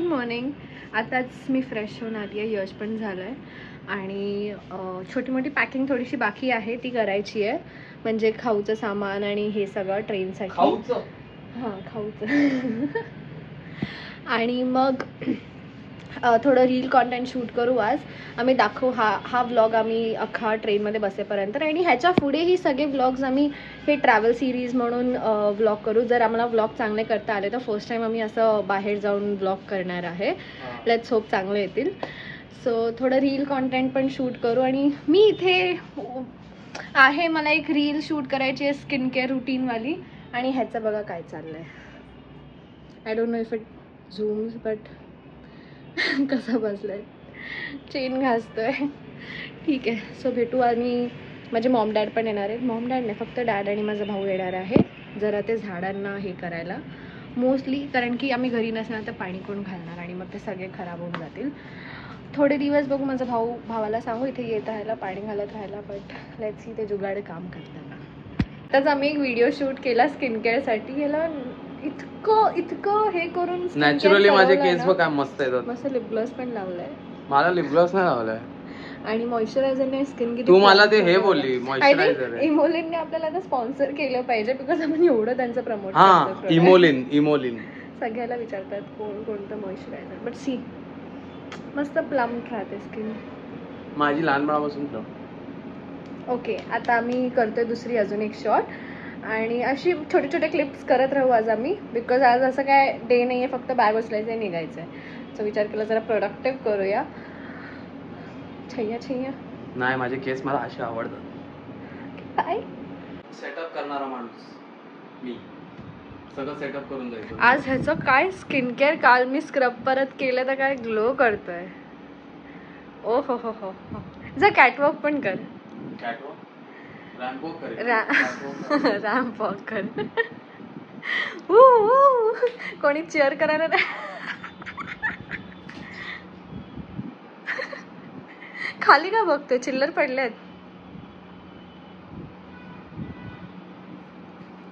Good morning. आताच मी fresh होऊन आली आहे, यश पण झालं आहे आणि छोटी मोठी पॅकिंग थोडीशी बाकी आहे ती करायची आहे. म्हणजे खाऊचं सामान आणि हे सगळं ट्रेनसाठी. खाऊचं? हां खाऊचं. आणि मग थोडं रील कॉन्टेंट शूट करू आज. आम्ही दाखवू हा व्लॉग आम्ही अख्खा ट्रेनमध्ये बसेपर्यंत आणि ह्याच्या पुढेही सगळे व्लॉग्स आम्ही हे ट्रॅव्हल सिरीज म्हणून व्लॉग करू. जर आम्हाला व्लॉग चांगले करता आले तर फर्स्ट टाईम आम्ही असं बाहेर जाऊन व्लॉग करणार आहे. लेट्स होप चांगले येतील. सो थोडं रील कॉन्टेंट पण शूट करू. आणि मी इथे आहे, मला एक रील शूट करायची आहे स्किन केअर रुटीनवाली. आणि ह्याचं बघा काय चाललं आहे. I don't know if it zooms but कसा बसलाय, चेन घासतोय. ठीक आहे. सो भेटू. आणि माझे मॉम डॅड पण येणार आहेत. मॉम डॅड नाही, फक्त डॅड आणि माझा भाऊ येणार आहे जरा ते झाडांना हे करायला मोस्टली, कारण की आम्ही घरी नसणार तर पाणी कोण घालणार आणि मग ते सगळे खराब होऊन जातील. थोडे दिवस बघू. माझा भावाला सांगू इथे येत राहायला, पाणी घालत राहायला. बट लेट्स सी ते जुगाड काम करताना. आताच आम्ही एक व्हिडिओ शूट केला स्किन केअरसाठी. याला इतकं हे करून नॅचरली माझे केस बघ काय मस्त येतात. मस्त लिप ग्लॉस पण लावलाय. मला लिप ग्लॉस नाही लावलाय. आणि मॉइश्चरायझरने स्किन किती. तू मला ते हे बोलली मॉइश्चरायझर. इमोलिनने आपल्याला आता स्पॉन्सर केलं पाहिजे बिकॉज आपण एवढं त्यांचं प्रमोट करतो. हां इमोलिन सगळ्याला विचारतात कोणतं मॉइश्चरायझर. बट सी मस्त प्लम्प राहते स्किन माझी लहानपणापासून. ओके. आता आम्ही करतोय दुसरी अजून एक शॉट आणि अशी छोटे छोटे क्लिप्स करत राहू आज आम्ही. बिकॉज आज असं काय डे नाही आहे, फक्त बॅग उचलायचं आहे, निघायचं आहे. सो विचार केला जरा प्रोडक्टिव्ह करूया. छैया नाही, माझे केस मला असे आवडतात. काय सेटअप करणारा माणूस मी, सगळं सेटअप करून जायचं. आज ह्याचं काय स्किन केअर. काल मी स्क्रब परत केलं तर काय ग्लो करतोय. ओ हो हो हो हो. जा कॅटवॉक पण कर. रॅम्प वॉक कर. कोणी चेअर करायला नाही. खाली का बघतोय, चिल्लर पडलेत.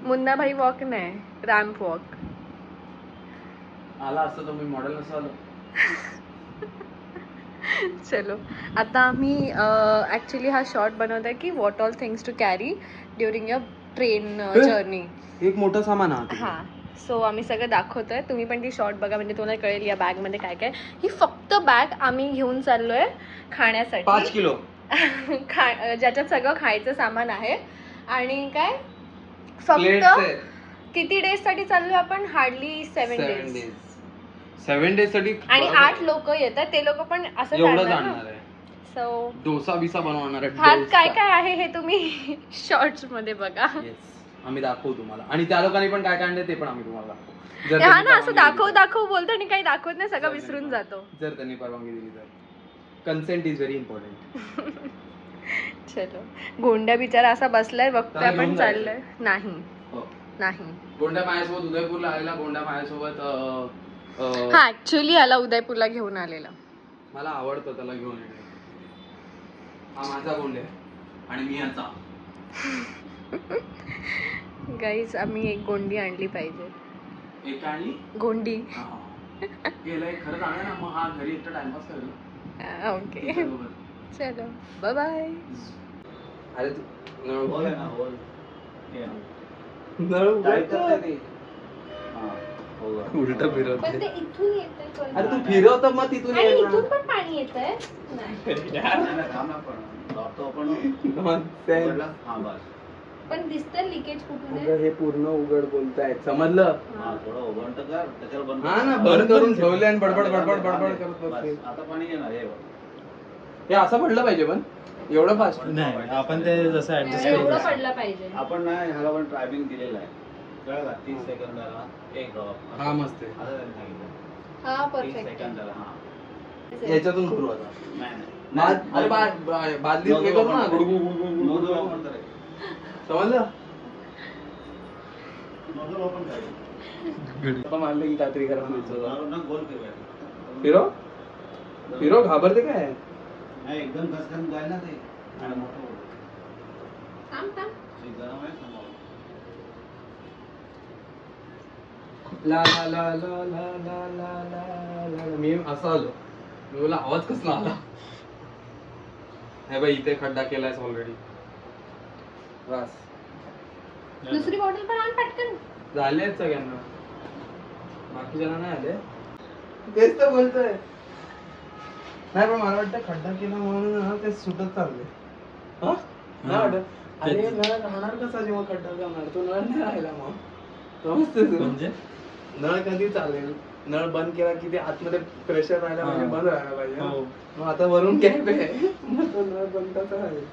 मुन्ना भाई वॉक नाही, रॅम्प वॉक. आला असतं तर मी मॉडेल नसं आलो. चलो आता आम्ही ऍक्च्युली हा शॉर्ट बनवत आहे की what all things to carry during your train journey. एक मोठं सामान. हा. सो आम्ही सगळं दाखवतोय. तुम्ही पण ती शॉर्ट बघा म्हणजे तुम्हाला कळेल या बॅग मध्ये काय काय. ही फक्त बॅग आम्ही घेऊन चाललोय खाण्यासाठी. 5 किलो ज्याच्यात सगळं खायचं सामान आहे. आणि काय फक्त किती डेज साठी चाललोय आपण. Hardly 7 days. 7 डेज साठी. आणि 8 लोक येतात. ते लोक पण असं जाणार आहे. सो डोसा बिसा बनवणार आहे. ह्यात काय काय आहे हे तुम्ही शॉर्ट्स मध्ये बघा. आम्ही दाखवू तुम्हाला. आणि त्या लोकांनी पण काय काय आणले ते पण आम्ही तुम्हाला दाखवू. हा ना, असं दाखव बोलतो आणि काही दाखवत नाही, सगळं विसरून जातो. जर त्यांनी परवानगी दिली तर. Consent is very important. चलो. गोंड्या बिचारा असा बसलाय, बघतोय आपण चाललोय. नाही गोंड्या माझ्यासोबत उदयपूरला आलेला. गोंड्या माझ्यासोबत हा ऍक्च्युली याला उदयपूरला घेऊन आलेला. मला आवडतं त्याला घेऊन येणे. हा माझा गोंड्या आणि मी याचा. गाईज आम्ही एक गोंडी आणली पाहिजे. एक आणली गोंडी. गेलंय खरंच आणलं ना. मग हा घरी एकटा टाइमपास करेल. ओके चलो बाय बाय. अरे तू बोल ना. उलट फिरवत. अरे तू फिरव तर मग तिथून इथून पण पाणी येतंय. पण दिसतंय लिकेज कुठून. हे पूर्ण उघड बोलतायत, समजलं. हा ना, बंद करून ठेवले आणि बडबड करत बसले. आता पाणी येणार. हे असं पडलं पाहिजे पण एवढं फास्ट नाही. आपण ते जसं ऍडजस्ट एवढं पडलं पाहिजे. आपण ना ह्याला पण टायमिंग दिलेला आहे. कळलं 30 सेकंदाला एक ड्रॉप. हा मस्त आहे. आता त्यांनी सांगितलं हा 30 परफेक्ट. सेकंदाला. हा याच्यातून करू आता. नाही अरे बादली हे करू ना. समजलं. मारलं की काहीतरी करा. गोल फिरो घाबरते काय. नाही एकदम कसं जाईल ना ते. मोठं थांब गरम आहे. ला ला ला ला ला ला ला ला ला. मी असं आलो, मी बोला आवाज कसला आला. हे बाई इथे खड्डा केलायस ऑलरेडी. बस दुसरी बॉटल पण आण पटकन. झाले आहेत सगळ्यांना, बाकीच्यांना नाही आले. तेच तर बोलतोय. नाही पण मला वाटतं खड्डा केला म्हणून ना ते सुटत चालले. हा? नाही वाटत. अरे नळ राहणार कसा जेव्हा खड्डा करणार, तो नळ नाही राहिला मग. समजते तू? म्हणजे नळ कधी चालेल? नळ बंद केला की ते आतमध्ये प्रेशर राहायला पाहिजे, हा. बंद राहायला पाहिजे. हो. मग आता वरून गॅप आहे, मग तो नळ बंद कसा राहील?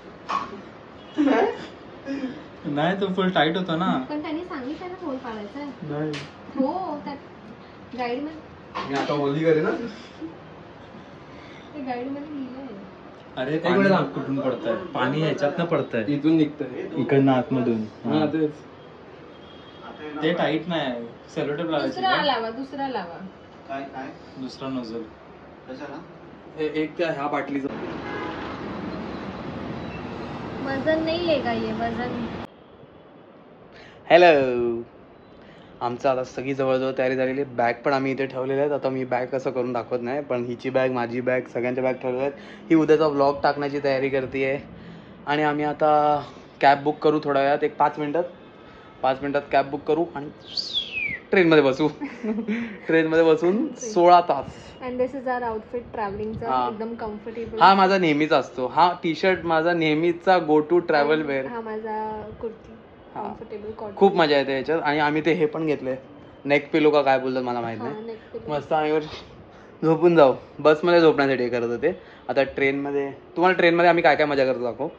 नाही तो फुल टाईट होता ना. पण त्यांनी सांगितलं ना होल पाडायचा आहे. नाही हो त्यात गाईड मध्ये, मी आता ओली करे ना. ते गाईड मध्ये लिहिलंय. अरे एक मिनिट थांब. कुठून पडतंय पाणी, ह्याच्यातनं पडतंय इथून निघतंय. इकडनं आतमधून. हा तेच. ते टाईट नाही, सेलोटेप लावायची दुसरा का? लावा, दुसरा लावा. काय काय दुसरा नोझल. कशाला? एक त्या ह्या बाटलीचं. वजन नाही आहे का ये वजन. हॅलो, आमचं आता सगळी जवळजवळ तयारी झालेली आहे. बॅग पण आम्ही इथे ठेवलेल्या आहेत. आता मी बॅग कसं करून दाखवत नाही, पण हिची बॅग, माझी बॅग, सगळ्यांच्या बॅग ठेवलेल्या आहेत. ही उद्याचा व्लॉग टाकण्याची तयारी करते आहे. आणि आम्ही आता कॅब बुक करू थोड्या वेळात, एक 5 मिनिटात कॅब बुक करू आणि ट्रेनमध्ये बसू. ट्रेनमध्ये बसून 16 तास. And this is our outfit ट्रॅव्हलिंगचा, हा. एकदम कम्फर्टेबल. हा माझा नेहमीचा असतो. हा टी शर्ट माझा नेहमीचा गो टू ट्रॅव्हल वेअर. हा माझा कुर्ती, हा. Comfortable cotton. खूप मजा येते याच्यात. आणि आम्ही ते हे पण घेतले, नेक पिलो का काय बोलतात मला माहित नाही. मस्त आम्ही झोपून जाऊ. बसमध्ये झोपण्यासाठी हे करत होते. आता ट्रेनमध्ये, तुम्हाला ट्रेनमध्ये आम्ही काय काय मजा करतो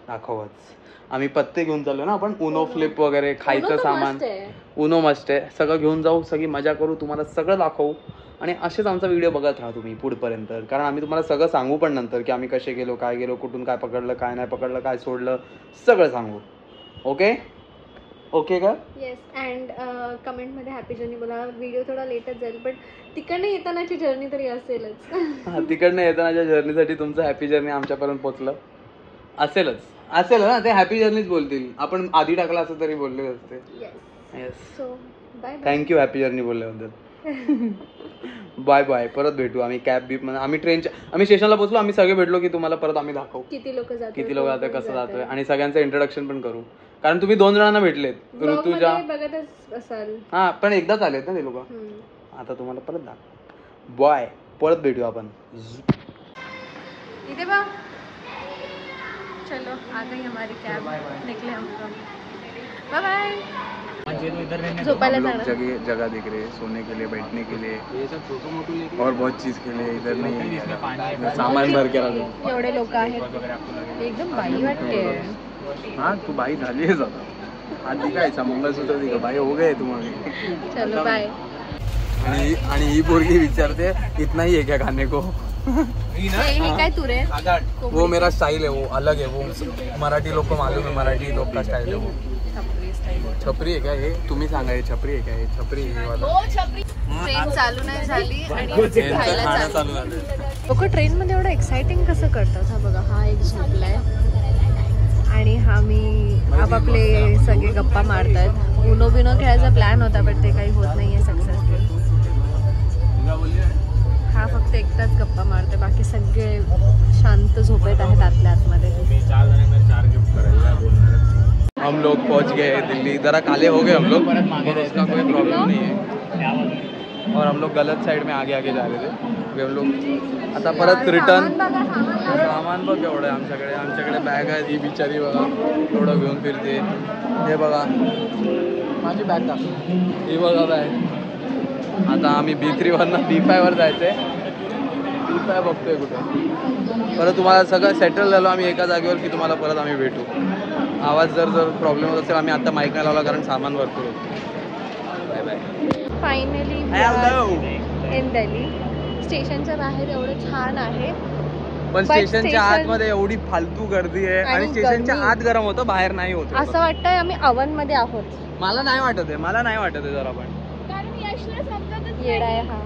दाखवच. आम्ही पत्ते घेऊन चाललो ना आपण, उनो फ्लिप वगैरे, खायचं सामान. उनो मस्ट आहे. सगळं घेऊन जाऊ, सगळी मजा करू, तुम्हाला सगळं दाखवू. आणि असेच आमचा व्हिडिओ बघत राहा तुम्ही पुढपर्यंत, कारण आम्ही तुम्हाला सगळं सांगू पण नंतर की आम्ही कसे गेलो, काय गेलो, कुठून काय पकडलं, काय नाही पकडलं, काय सोडलं, सगळं सांगू. ओके ओके का? येस. अँड कमेंटमध्ये हॅपी जर्नी बोला. व्हिडिओ थोडा लेटच जाईल, पण तिकडनं येतानाची जर्नी तरी असेलच. तिकडनं येतानाच्या जर्नीसाठी तुमचं हॅपी जर्नी आमच्यापर्यंत पोहोचलं असेल ना. ते हॅपी जर्नीच बोलतील. आपण आधी टाकला असं तरी बोलले असते. Yes. So bye. Thank you happy journey बोलल्याबद्दल. Bye bye. परत भेटू आम्ही कॅब बीप मध्ये. आम्ही स्टेशनला पोहोचलो, आम्ही सगळे भेटलो की तुम्हाला परत आम्ही दाखवू किती लोक जातोय, कसं जातोय, आणि सगळ्यांचं इंट्रोडक्शन पण करू, कारण तुम्ही 2 जणांना भेटलेत. ऋतुजा बघतच असाल. हा, पण एकदाच आलेत ना ते लोक. आता तुम्हाला परत दाखव. बाय. परत भेटू आपण. इथे बा. चलो आ गई हमारी कैब, निकले हम लोग. Bye bye. झोपायला जाणार. जगह दिख रही है सोने के लिए, बैठने के लिए और बहुत चीज के लिए. इधर नहीं सामान भर के रखो. एवढे लोक आहेत, एकदम बाई वाटते. हाँ तू बाई झाली आहे आता. आधी काय मंगलसूत्र दिलं, बाई हो गए तुम्हाला. चलो बाय. आणि ही पोरगी विचारते इतना ही है क्या खाने को. हे काय तू रे? वो मेरा स्टाइल है, वो अलग है. वो मराठी लोग को मालूम है, मराठी लोग का स्टाइल है वो. छपरी आहे का हे? तुम्ही सांगा, हे छपरी आहे का? हे छपरी आहे वाला. ट्रेन चालू नाही झाली आणि खायला चालू झालं. लोक ट्रेन मध्ये एवढं एक्साइटिंग कसं करतात. हा बघा, हा एक झोपलाय आणि हा मी आपापले सगळे गप्पा मारतायत. उनो बिनो खेळायचा प्लॅन होता, पण ते काही होत नाहीये सक्सेसफुल. हा फक्त एकटाच गप्पा मारतोय, बाकी सगळे शांत झोपेत आहेत आतल्या आतमध्ये. हम लोग पहुंच गए दिल्ली. जरा काले हो गए हम लोग, और उसका कोई प्रॉब्लम नहीं है. और हम लोग गलत साइड में आगे जा रहे थे. अभी हम लोग आता परत रिटर्न. सामान बघ एवढं आहे आमच्याकडे बॅग आहे. ही बिचारी बघा एवढं घेऊन फिरते. हे बघा माझी बॅग दाखव. ही बघा बॅग. आता आम्ही B3वरनं B5वर जायचं आहे. B5 बघतोय कुठे. परत तुम्हाला सगळं सेटल झालो आम्ही एका जागेवर की तुम्हाला परत आम्ही भेटू. आवाज जर प्रॉब्लेम होत असेल, आम्ही आता माईक नाही लावला कारण सामान भरपूर होतं. Bye bye. Finally in Delhi. स्टेशनच्या बाहेर एवढं छान आहे, पण स्टेशनच्या आतमध्ये एवढी फालतू गर्दी आहे आणि स्टेशनच्या आत गरम होतं, बाहेर नाही होत. असं वाटतंय आम्ही अवन मध्ये आहोत. मला नाही वाटत आहे जरा. पण येडा आहे हा.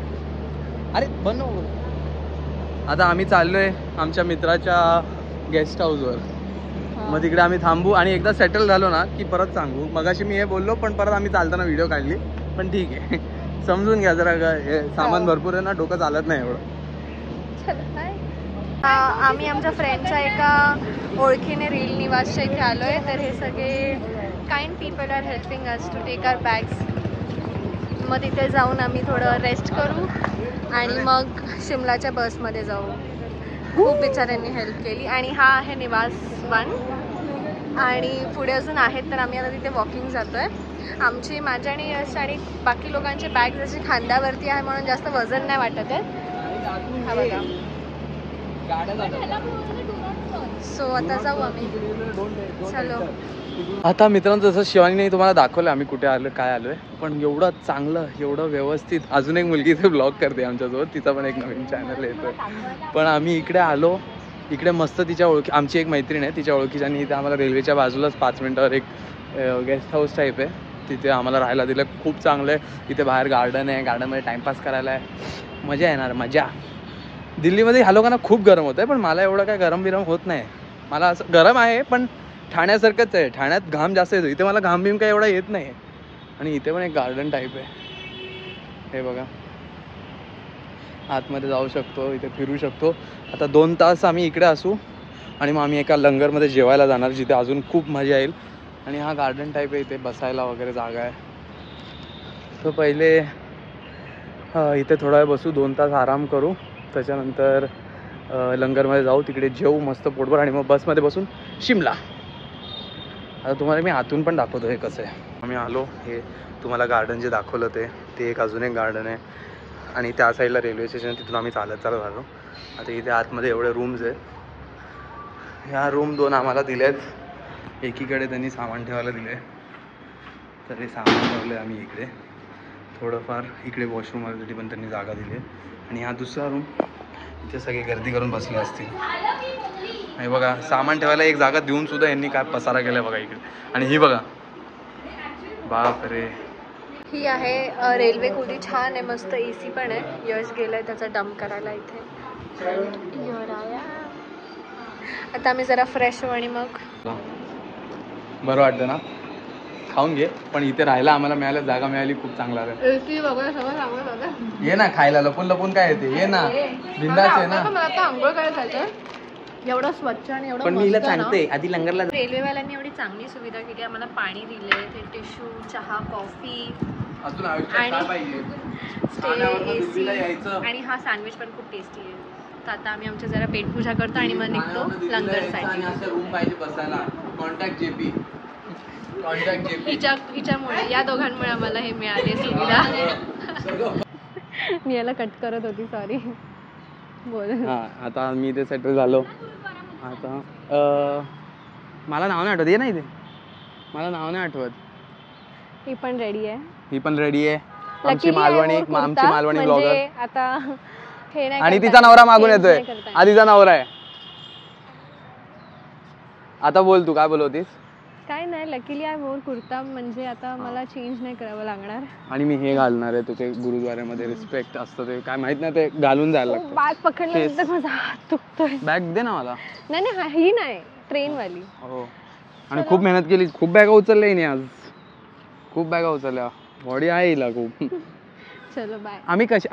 अरे बनव. आता आम्ही चाललोय आमच्या मित्राच्या गेस्ट हाऊसवर. मग तिकडे आम्ही थांबू आणि एकदा सेटल झालो ना की परत सांगू. मगाशी मी हे बोललो पण परत आम्ही चालताना व्हिडिओ काढली. पण ठीक आहे समजून घ्या जरा, हे सामान भरपूर आहे ना, डोकं चालत नाही एवढं. आम्ही आमच्या फ्रेंडच्या एका ओळखीने रील निवासच्या इथे आलो आहे. तर हे सगळे kind people are helping us to take our bags. मग तिथे जाऊन आम्ही थोडं रेस्ट करू आणि मग शिमलाच्या बसमध्ये जाऊ. खूप बिचाऱ्यांनी हेल्प केली. आणि हा आहे निवास 1 आणि पुढे अजून आहेत. तर आम्ही आता तिथे वॉकिंग जातो आहे. आमची माझ्या आणि यश आणि बाकी लोकांचे बॅग जशी खांद्यावरती आहे म्हणून जास्त वजन नाही वाटत आहे. हा बघा. सो आता जाऊ आम्ही. चलो. आता मित्रांनो जसं शिवानीने तुम्हाला दाखवलं आम्ही कुठे आलो काय आलो आहे. पण एवढं चांगलं एवढं व्यवस्थित. अजून एक मुलगी इथे ब्लॉग करते आमच्यासोबत, तिचा पण एक नवीन चॅनल येतो. पण आम्ही इकडे आलो. इकडे मस्त तिच्या ओळखी, आमची एक मैत्रीण आहे तिच्या ओळखीच्यानी इथे आम्हाला रेल्वेच्या बाजूलाच 5 मिनिटावर एक गेस्ट हाऊस टाईप आहे, तिथे आम्हाला राहायला दिलं. खूप चांगलं आहे. इथे बाहेर गार्डन आहे, गार्डनमध्ये टाईमपास करायला आहे, मजा येणार मजा. दिल्लीमध्ये ह्या लोकांना खूप गरम होतं आहे पण मला एवढं काय गरम बिरम होत नाही. मला असं गरम आहे पण ठाण्यासारखंच आहे. ठाण्यात घाम जास्त येतो, इथे मला घाम बिम काय एवढा येत नाही. आणि इथे पण एक गार्डन टाईप आहे, हे बघा. आतमध्ये जाऊ शकतो, इथे फिरू शकतो. आता 2 तास आम्ही इकडे असू आणि मग आम्ही एका लंगरमध्ये जेवायला जाणार जिथे अजून खूप मजा येईल. आणि हा गार्डन टाईप आहे, इथे बसायला वगैरे जागा आहे. तर पहिले इथे थोडा वेळ बसू, 2 तास आराम करू, त्याच्यानंतर लंगरमध्ये जाऊ, तिकडे जेवू मस्त पोटभर आणि मग बसमध्ये बसून शिमला. आता तुम्हाला मी आतून पण दाखवतो हे कसं आहे. आम्ही आलो, हे तुम्हाला गार्डन जे दाखवलं ते एक अजून एक गार्डन आहे आणि त्या साईडला रेल्वे स्टेशन, तिथून आम्ही चालत आलो. आता इथे आतमध्ये एवढे रूम्स आहेत. ह्या रूम 2 आम्हाला दिले आहेत. एकीकडे त्यांनी सामान ठेवायला दिले, तर हे सामान ठेवलं आहे आम्ही इकडे. थोडंफार इकडे वॉशरूम वगैरे पण त्यांनी जागा दिली आहे. आणि हा दुसरा रूम, इथे सगळे गर्दी करून बसले असतील. हे बघा सामान ठेवायला एक जागा देऊन सुद्धा यांनी काय पसारा केला बघा इकडे. आणि ही बघा, बाप रे. ही आहे रेल्वे खोली, छान आहे, मस्त AC पण आहे. यश गेलाय त्याचा डंप करायला इथे. आता आम्ही जरा फ्रेश होऊ आणि मग बरं वाटतं ना. खाऊन घे, पण इथे राहायला आम्हाला मिळालं, जागा मिळाली, खूप चांगला आहे. AC वगैरे सगळं चांगलं झालं. ये ना खायला, लपून लपून काय येते, ये ना, बिंदास आहे ना. मला आता आंघोळ करायला जायचं, एवढं स्वच्छ आणि एवढं पण मी हिला सांगते आधी लंगरला. रेल्वेवाल्यांनी एवढी चांगली सुविधा केली, आम्हाला पाणी दिले, ते टिश्यू, चहा, कॉफी, अजून आयुष्यात काय पाहिजे. AC आणि हा सँडविच पण खूप टेस्टी आहे. तर आता आम्ही आमच्या जरा पेटपूजा करतो आणि मग निघतो लंगरसाठी. रूम पाहिजे बसायला. Contact JP. हिच्यामुळे, या दोघांमुळे आम्हाला हे मिळाले सुविधा. मी याला कट करत होती, सॉरी. बोल. हां, आता मी इथे सेटल झालो. आता मला नाव नाही आठवत, ये ना इथे मला नाव नाही आठवत. ही पण रेडी आहे. ही पण रेडी आहे. आमची मालवणी ब्लॉगर. आता हे नाही, आणि तिचा नवरा मागून येतोय. आधीचा नवरा आहे. आता बोल, तू काय बोलवतीस? काय नाही, लकीली आय वोर कुर्ता, म्हणजे आता मला चेंज नाही करावं लागणार. आणि मी हे घालणार आहे, तो ते गुरुद्वाऱ्यामध्ये रिस्पेक्ट असतं ते काय माहित नाही, ते घालून जायला लागतं. बॅग पकडल्यानंतर माझा हात दुखतोय. बॅग दे ना मला. नाही ही नाही, ट्रेन वाली. हो. आणि खूप मेहनत केली, खूप बॅगा उचलल्या हिने आज, खूप बॅगा उचलल्या. बॉडी आहे हिला खूप. चलो बाय. आम्ही कशी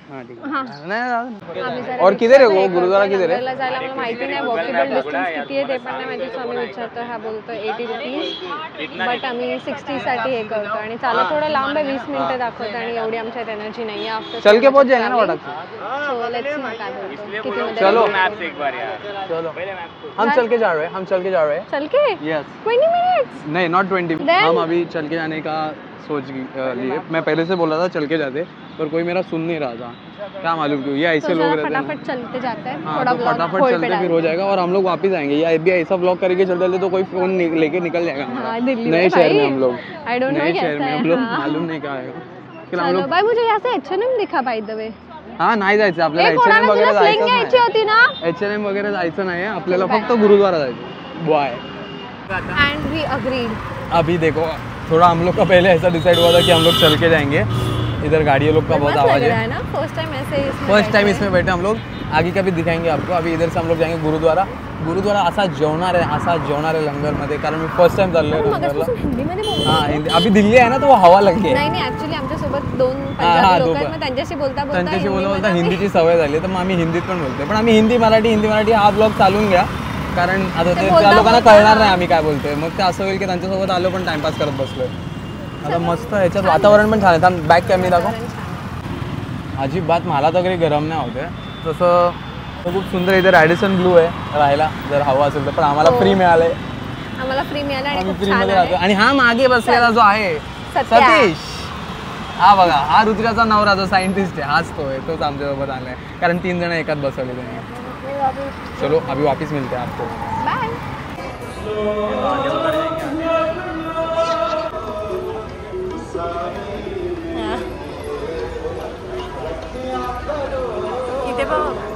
ठीक आहे. नाही और किधर है वो गुरुद्वारा, किधर है? जायला मला माहिती नाही, वॉकेबल डिस्टन्स किती आहे ते पण नाही माहिती. सो आम्ही विचारतो, हा बोलतो 80 रुपीज, बट आम्ही 60 साठी हे करतो. आणि चालत थोडं लांब आहे, 20 मिनिटं दाखवतो आणि एवढी आमच्यात एनर्जी नाही आहे. आफ्टर चल के पहुंच जाएंगे ना वटाक. सो लेट्स सी काय बोलतो, किती मध्ये. चलो चलो, हम चल के जा रहे हैं. चल के यस 20 मिनट्स नहीं, नॉट 20. हम अभी चल के जाने का सोच लिए. मैं पहले से बोल रहा था चल के जाते, पर कोई मेरा सुन नहीं रहा था. क्या मालूम क्यों, ये ऐसे लोग रहते हैं. फटाफट चलते जाते हैं, हाँ, थोड़ा तो फटाफट चलते फिर हो जाएगा और हम लोग वापस आएंगे. या भी ऐसा ब्लॉग करके चलते तो कोई फोन लेके निकल जाएगा. नए शहर में हम लोग, नए शहर में हम लोग, मालूम नहीं क्या आएगा. चलो बाय. मुझे यहाँ से H&M दिखा बाय द वे. हा, नाही जायचं आपल्याला. H&M वगैरे जायचं नाही. H&M वगैरे जायचं नाही, आपल्याला फक्त गुरुद्वारा जायचं. बॉय. And we agreed. अभी देखो, थोड़ा हम लोग का पहले ऐसा डिसाइड हुआ था कि हम लोग चल के जाएंगे, इधर गाड़ियों लोग का बहुत मस्त लग आवाज़ रहा है। है ना, फर्स्ट टाइम ऐसे फर्स्ट टाइम इसमें बैठे हम लोग। आगे का भी दिखाएंगे आपको। अभी इधर से हम लोग जाएंगे गुरुद्वारा असा जेवणार आहे लंगरमध्ये, कारण मी फर्स्ट टाइम चाललोय लंगरला. हिंदीमध्ये बोलतो. हां हिंदी. अभी दिल्ली आहे ना तो हवा लागली आहे. नाही ऍक्च्युली आमच्यासोबत 2 हा, पंजाबी लोक आहेत, दोघं. मग त्यांच्याशी बोलता त्यांच्याशी बोलता हिंदीमध्ये हिंदीची सवय झाली, तर मग आम्ही हिंदीत पण बोलतोय. पण आम्ही हिंदी मराठी हा ब्लॉग चालून घ्या, कारण आता ते ते बोलता त्या लोकांना बोलता- कळणार नाही आम्ही काय बोलतोय. मग ते असं होईल की त्यांच्यासोबत आलो पण टाइमपास करत बसलोय. आता मस्त ह्याच्यात वातावरण पण छान आहे. बॅक कॅमेरा दाखव. अजिबात मला तर काही गरम नाही होते. तसं खूप सुंदर इथे रॅडिसन ब्लू आहे राहायला, जर हवा असेल तर. पण आम्हाला फ्री मिळालंय, आम्हाला फ्री मिळालं आणि आम्ही खूप फ्री छान मध्ये आहे. राहतो. आणि हा मागे बसलेला जो आहे सत्या. सतीश, हा बघा, हा रुद्राचा नवरा जो सायंटिस्ट आहे, हाच तो आहे. तोच आमच्यासोबत आलाय, कारण 3 जण एकात बसवले त्यांनी. चलो अभी वापिस मिलते हैं आपको. बाय. इथे बघ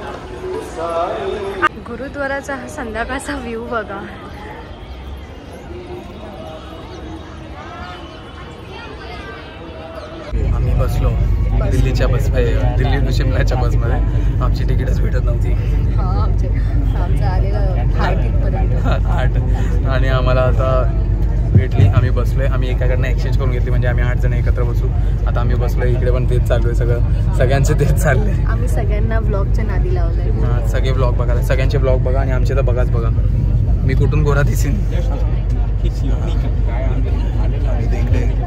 गुरुद्वाराचा हा संध्याकाळचा व्ह्यू बघा. आम्ही बसलो दिल्लीच्या दिल्ली टू शिमल्याच्या बसमध्ये. आमची तिकीटच भेटत नव्हती. आमचं आलेलं 8 आणि आम्हाला आता भेटली. आम्ही बसलोय. आम्ही एकाकडनं एक्सचेंज करून घेतली, म्हणजे आम्ही 8 जण एकत्र बसू. आता आम्ही बसलोय. इकडे पण तेच चालू आहे, सगळ्यांचं तेच चाललंय. आम्ही सगळ्यांना ब्लॉगच्या नादी लावलंय. सगळे ब्लॉग बघा, सगळ्यांचे ब्लॉग बघा आणि आमचे तर बघाच बघा. मी कुठून गोरा दिसेन.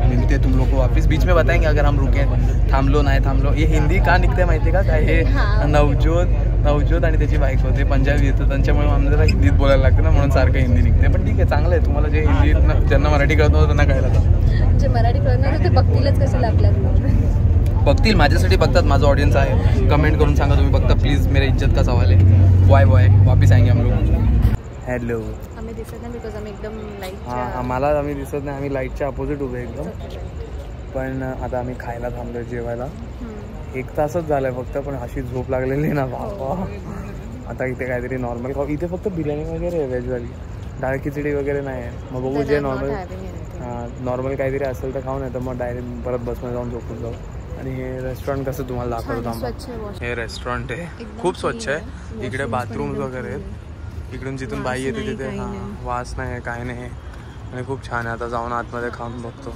मिलते तुम लोग को वापस. बीच में बताएंगे अगर हम रुके, थांबलो नाही थांबलो. हे हिंदी का निघते माहिती का काय? हे नवजोत आणि त्याची बायको ते पंजाबी येतं, त्यांच्यामुळे आम्हाला हिंदीत बोलायला लागतं ना, म्हणून सारखं हिंदी निघते. पण ठीक आहे, चांगलं आहे. तुम्हाला जे हिंदी ज्यांना मराठी कळत नव्हतं त्यांना कळलं तर. जे मराठी कळणार ते बघतीलच कशाला आपल्याला. बघतील, माझ्यासाठी बघतात. माझं ऑडियन्स आहे. कमेंट करून सांगा तुम्ही बघता प्लीज. मेरा इज्जत का सवाल है. वाय वापिस आएंगे हम लोग. हॅलो. आम्ही दिसत नाही बिकॉज आम्ही एकदम हां आम्हाला आम्ही दिसत नाही. आम्ही लाईटच्या अपोजिट उभे एकदम. पण आता आम्ही खायला थांबलोय जेवायला. 1 तासच झालाय फक्त, पण अशी झोप लागलेली ना बाबा. आता इथे काहीतरी नॉर्मल खाऊ. इथे फक्त बिर्याणी वगैरे आहे, व्हेजवाली. डाळ खिचडी वगैरे नाही आहे. मग बघू जे नॉर्मल काहीतरी असेल तर खाऊ, नाही तर मग डायरेक्ट परत बसमध्ये जाऊन झोपून जाऊ. आणि हे रेस्टॉरंट कसं तुम्हाला दाखवतो आम्हाला. हे रेस्टॉरंट आहे, खूप स्वच्छ आहे. इकडे बाथरूम्स वगैरे आहेत. इकडून जिथून बाई येते तिथे हां वास नाही आहे, काय नाही. आणि खूप छान आहे. आता जाऊन आतमध्ये खाऊन बघतो.